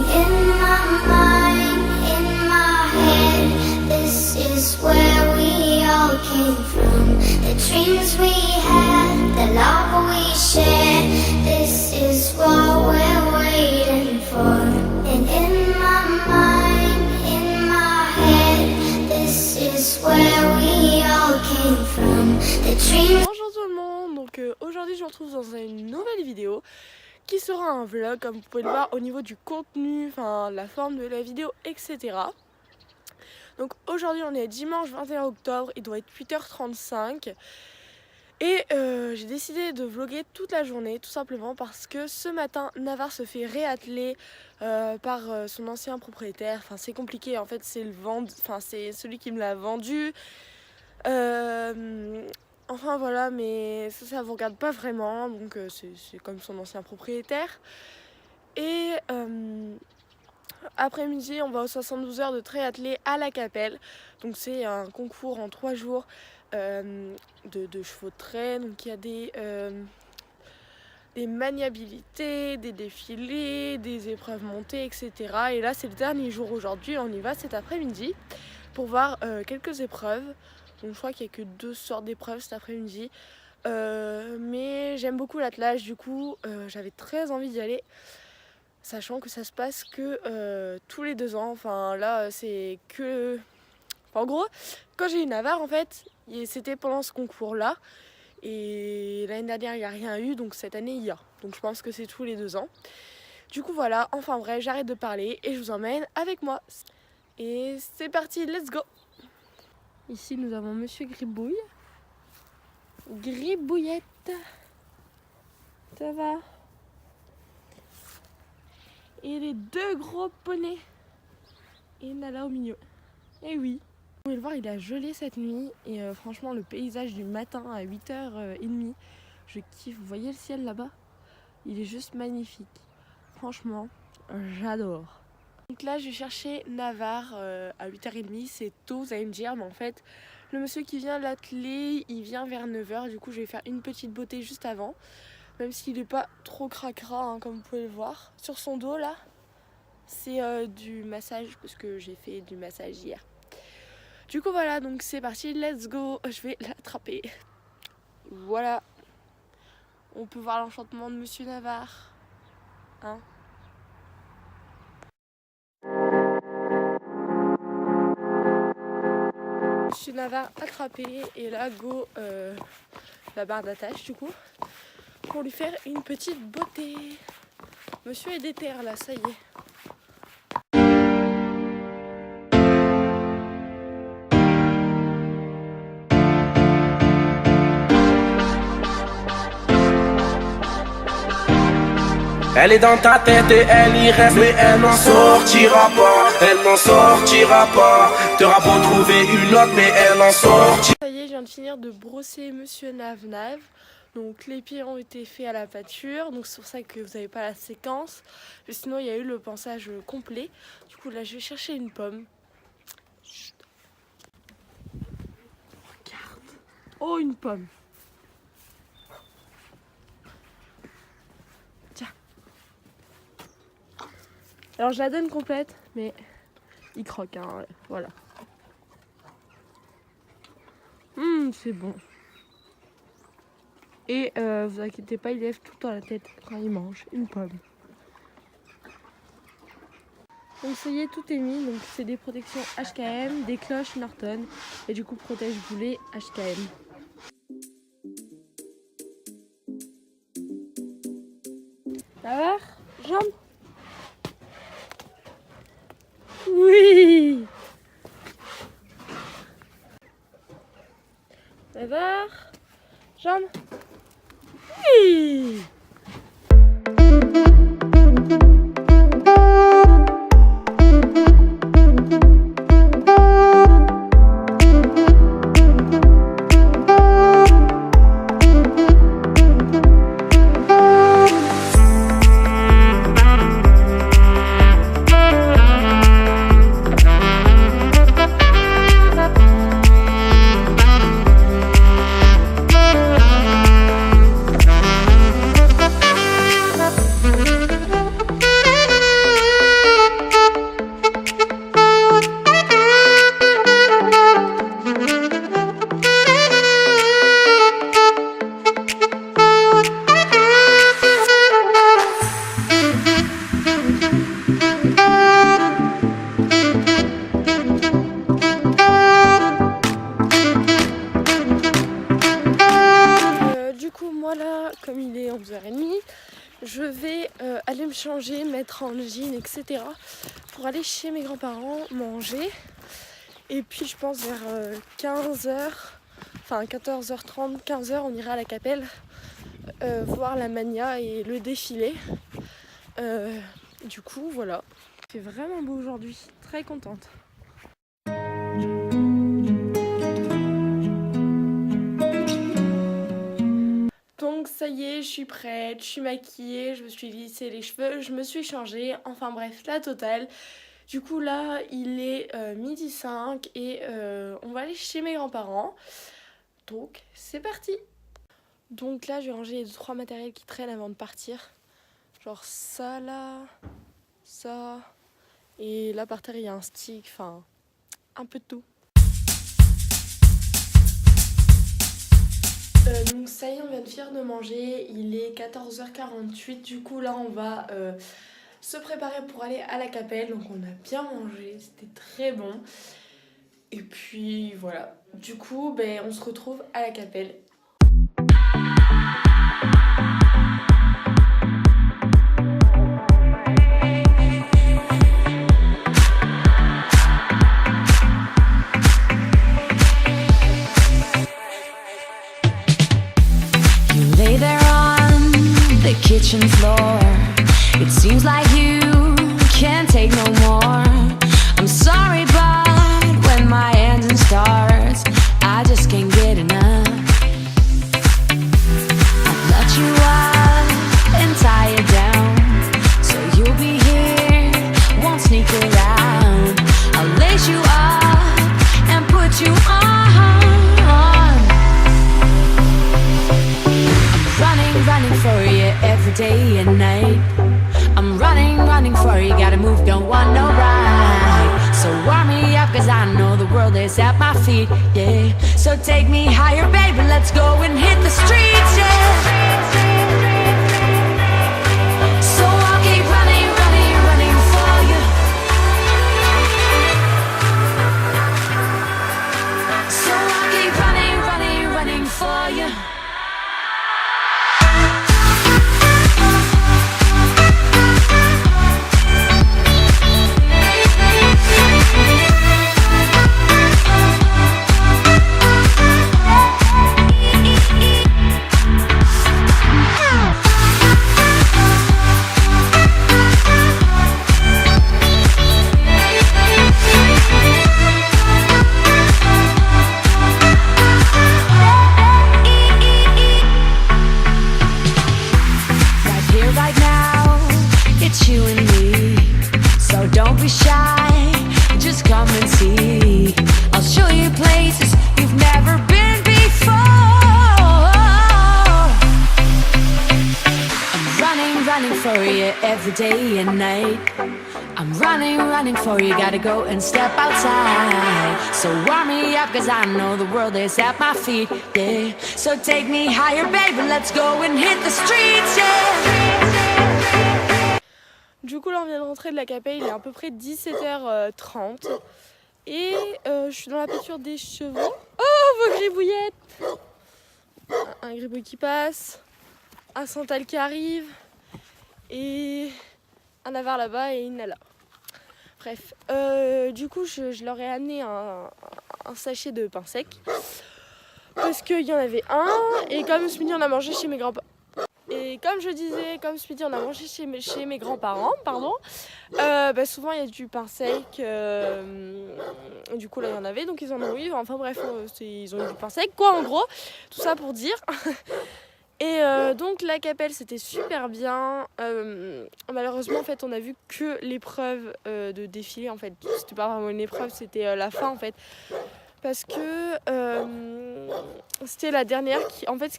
in my mind, in my head, this is where we all came from. The dreams we had, the love we shared, this is what we're waiting for. And in my mind, in my head, this is where we all came from. The dreams. Bonjour tout le monde, donc aujourd'hui je vous retrouve dans une nouvelle vidéo qui sera un vlog comme vous pouvez le voir au niveau du contenu, enfin la forme de la vidéo, etc. Donc aujourd'hui on est dimanche 21 octobre, il doit être 8h35 et j'ai décidé de vlogger toute la journée tout simplement parce que ce matin Navarre se fait réatteler par son ancien propriétaire. Enfin c'est compliqué en fait, c'est celui qui me l'a vendu. Enfin voilà, mais ça vous regarde pas vraiment, donc c'est comme son ancien propriétaire. Et après-midi, on va aux 72 heures de triathlé à la Capelle. Donc c'est un concours en 3 jours de chevaux de trait. Donc il y a des maniabilités, des défilés, des épreuves montées, etc. Et là c'est le dernier jour aujourd'hui, on y va cet après-midi pour voir quelques épreuves. Donc je crois qu'il n'y a que 2 sortes d'épreuves cet après-midi. Mais j'aime beaucoup l'attelage, du coup j'avais très envie d'y aller. Sachant que ça se passe que tous les 2 ans. Enfin là c'est que... Enfin, en gros, quand j'ai eu Navarre en fait, c'était pendant ce concours-là. Et l'année dernière il n'y a rien eu, donc cette année il y a. Donc je pense que c'est tous les 2 ans. Du coup voilà, enfin bref, j'arrête de parler et je vous emmène avec moi. Et c'est parti, let's go! Ici nous avons Monsieur Gribouille. Gribouillette. Ça va? Et les 2 gros poneys. Et Nala au milieu. Et oui. Vous pouvez le voir, il a gelé cette nuit. Et franchement le paysage du matin à 8h30. Je kiffe. Vous voyez le ciel là-bas? Il est juste magnifique. Franchement, j'adore. Donc là je vais chercher Navarre à 8h30, c'est tôt vous allez me dire, mais en fait le monsieur qui vient l'atteler il vient vers 9h, du coup je vais faire une petite beauté juste avant, même s'il n'est pas trop cracra hein, comme vous pouvez le voir. Sur son dos là c'est du massage parce que j'ai fait du massage hier. Du coup voilà, donc c'est parti, let's go, je vais l'attraper. Voilà, on peut voir l'enchantement de monsieur Navarre hein. Monsieur Navarre attrapé et là go la barre d'attache du coup pour lui faire une petite beauté. Monsieur est déter là, ça y est. Elle est dans ta tête et elle y reste, mais elle n'en sortira pas. Elle n'en sortira pas. T'auras beau trouver une autre, mais elle n'en sortira. Ça y est, je viens de finir de brosser Monsieur Nav-Nav. Donc les pieds ont été faits à la pâture, donc c'est pour ça que vous n'avez pas la séquence. Mais sinon il y a eu le pansage complet. Du coup là je vais chercher une pomme. Chut. Regarde. Oh une pomme. Alors je la donne complète, mais il croque, hein, ouais, voilà. C'est bon. Et vous inquiétez pas, il lève tout le temps la tête quand il mange une pomme. Donc ça y est, tout est mis. Donc c'est des protections HKM, des cloches Norton et du coup protège boulet HKM. Navarre, jambe. Oui. Navarre, jambe. Oui. je vais aller me changer, mettre en jean, etc. pour aller chez mes grands-parents manger. Et puis je pense vers 15h, enfin 14h30, 15h, on ira à la Capelle voir la Mania et le défilé. Du coup, voilà. C'est vraiment beau aujourd'hui, très contente. Donc ça y est, je suis prête, je suis maquillée, je me suis lissé les cheveux, je me suis changée, enfin bref, la totale. Du coup là, il est 12h05 et on va aller chez mes grands-parents. Donc c'est parti. Donc là, je vais ranger les 2-3 matériels qui traînent avant de partir. Genre ça là, ça, et là par terre il y a un stick, enfin un peu de tout. Donc ça y est, on vient de finir de manger, il est 14h48, du coup là on va se préparer pour aller à la Capelle. Donc on a bien mangé, c'était très bon. Et puis voilà, du coup on se retrouve à la Capelle. Kitchen floor, it seems like you can't take no more. I'm sorry, but when my engine starts, I just can't get enough. I've let you up and tie you down, so you'll be here, won't sneak around. I'll lace you up and put you on. Running for you every day and night. I'm running for you, gotta move, don't want no ride. So warm me up, cause I know the world is at my feet, yeah. So take me higher, baby, let's go and hit the streets, yeah. So I'll keep running for you. So I'll keep running for you. Every day and night, I'm running for you, gotta go and step outside. So warm me up, cause I know the world is at my feet, yeah. So take me higher, baby, let's go and hit the streets, yeah. Du coup là on vient de rentrer de la Capelle, il est à peu près 17h30. Et je suis dans la pâture des chevaux. Oh, vos gribouillettes! Un gribouille qui passe, un santal qui arrive, et un avare là-bas et une là. Bref, du coup je leur ai amené un sachet de pain sec parce qu'il y en avait un, et comme ce midi on a mangé chez mes grands-parents. Et comme je disais, comme ce midi on a mangé chez mes grands-parents, souvent il y a du pain sec, du coup là il y en avait, donc ils en ont eu, enfin bref, ils ont eu du pain sec quoi en gros, tout ça pour dire. Et donc la Capelle c'était super bien, malheureusement en fait on a vu que l'épreuve de défilé, en fait c'était pas vraiment une épreuve, c'était la fin en fait. Parce que c'était la dernière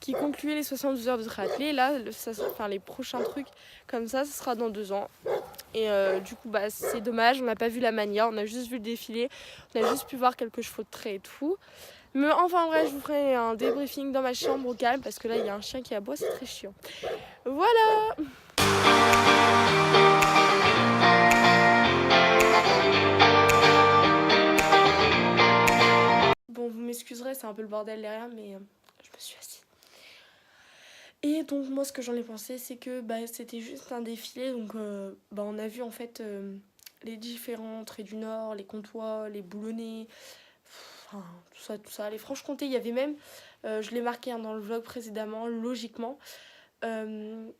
qui concluait les 72 heures de triathlé. Là, les prochains trucs comme ça, ce sera dans 2 ans. Et du coup, c'est dommage, on n'a pas vu la Mania, on a juste vu le défilé, on a juste pu voir quelques chevaux de trait et tout. Mais enfin bref, je vous ferai un débriefing dans ma chambre au calme, parce que là, il y a un chien qui aboie, c'est très chiant. Voilà! Bon, vous m'excuserez, c'est un peu le bordel derrière, mais je me suis assise. Et donc moi ce que j'en ai pensé c'est que c'était juste un défilé, donc on a vu en fait les différents traits du Nord, les Comtois, les Boulonnais, enfin tout ça, les Franche-Comté, il y avait même, je l'ai marqué dans le vlog précédemment, logiquement, que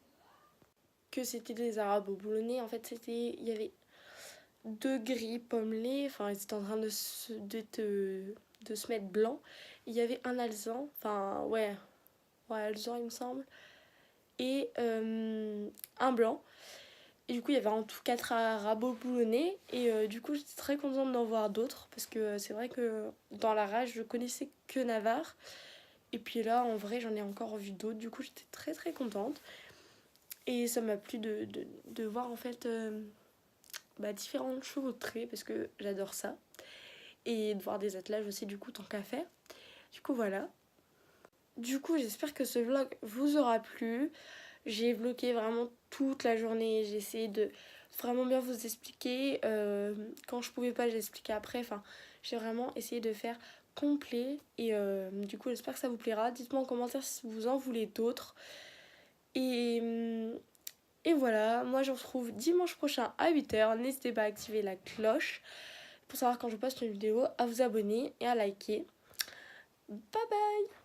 c'était des Arabo-Boulonnais. En fait il y avait 2 gris pommelés, enfin ils étaient en train de se mettre blanc. Il y avait un alezan, alezan il me semble, et un blanc. Et du coup il y avait en tout 4 Arabo-Boulonnais, et du coup j'étais très contente d'en voir d'autres, parce que c'est vrai que dans la rage je connaissais que Navarre, et puis là en vrai j'en ai encore vu d'autres, du coup j'étais très très contente. Et ça m'a plu de voir en fait différentes chevautrées, parce que j'adore ça, et de voir des attelages aussi du coup tant qu'à faire. Du coup voilà. Du coup j'espère que ce vlog vous aura plu. J'ai vlogué vraiment toute la journée, j'ai essayé de vraiment bien vous expliquer. Quand je pouvais pas j'expliquais après, enfin j'ai vraiment essayé de faire complet, et du coup j'espère que ça vous plaira. Dites-moi en commentaire si vous en voulez d'autres. Et voilà, moi je vous retrouve dimanche prochain à 8h. N'hésitez pas à activer la cloche pour savoir quand je poste une vidéo, à vous abonner et à liker. Bye bye.